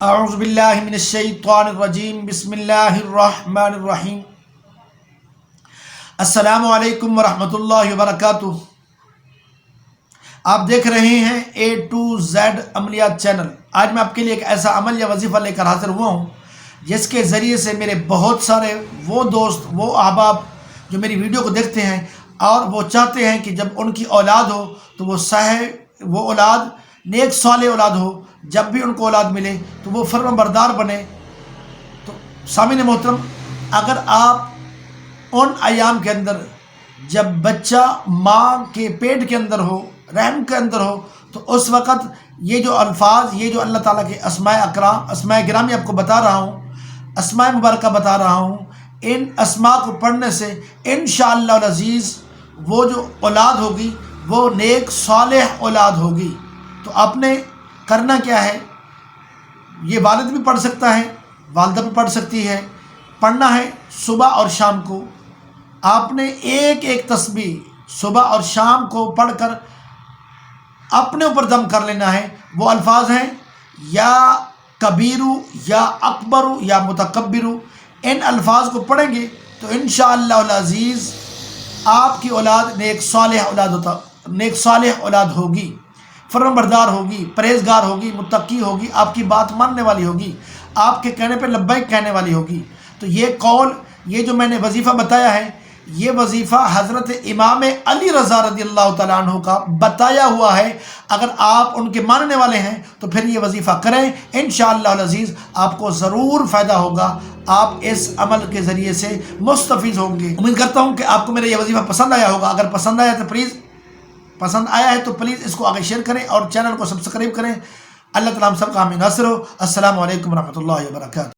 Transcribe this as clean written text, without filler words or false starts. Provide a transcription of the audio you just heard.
اعوذ باللہ من الشیطان الرجیم بسم اللہ الرحمن الرحیم السلام علیکم ورحمۃ اللہ وبرکاتہ۔ آپ دیکھ رہے ہیں A to Z عملیات چینل۔ آج میں آپ کے لیے ایک ایسا عمل یا وظیفہ لے کر حاضر ہوا ہوں جس کے ذریعے سے میرے بہت سارے وہ دوست وہ احباب جو میری ویڈیو کو دیکھتے ہیں اور وہ چاہتے ہیں کہ جب ان کی اولاد ہو تو وہ اولاد نیک صالح اولاد ہو، جب بھی ان کو اولاد ملے تو وہ فرما بردار بنے۔ تو سامعین محترم، اگر آپ ان ایام کے اندر جب بچہ ماں کے پیٹ کے اندر ہو، رحم کے اندر ہو، تو اس وقت یہ جو الفاظ، یہ جو اللہ تعالیٰ کے اسماء گرامی آپ کو بتا رہا ہوں، اسماء مبارکہ بتا رہا ہوں، ان اسماء کو پڑھنے سے انشاءاللہ العزیز وہ جو اولاد ہوگی وہ نیک صالح اولاد ہوگی۔ تو آپ نے کرنا کیا ہے، یہ والد بھی پڑھ سکتا ہے، والدہ بھی پڑھ سکتی ہے، پڑھنا ہے صبح اور شام کو۔ آپ نے ایک ایک تسبیح صبح اور شام کو پڑھ کر اپنے اوپر دم کر لینا ہے۔ وہ الفاظ ہیں یا کبیرو یا اکبرو یا متکبرو۔ ان الفاظ کو پڑھیں گے تو انشاءاللہ العزیز آپ کی اولاد نیک صالح اولاد ہوگی، فرمان بردار ہوگی، پرہیزگار ہوگی، متقی ہوگی، آپ کی بات ماننے والی ہوگی، آپ کے کہنے پہ لبیک کہنے والی ہوگی۔ تو یہ قول، یہ جو میں نے وظیفہ بتایا ہے، یہ وظیفہ حضرت امام علی رضا رضی اللہ تعالیٰ عنہ کا بتایا ہوا ہے۔ اگر آپ ان کے ماننے والے ہیں تو پھر یہ وظیفہ کریں، انشاءاللہ العزیز آپ کو ضرور فائدہ ہوگا، آپ اس عمل کے ذریعے سے مستفیض ہوں گے۔ امید کرتا ہوں کہ آپ کو میرا یہ وظیفہ پسند آیا ہوگا۔ اگر پسند آیا ہے تو پلیز اس کو آگے شیئر کریں اور چینل کو سبسکرائب کریں۔ اللہ تعالیٰ ہم سب کا حامی ناصر ہو۔ السلام علیکم ورحمۃ اللہ وبرکاتہ۔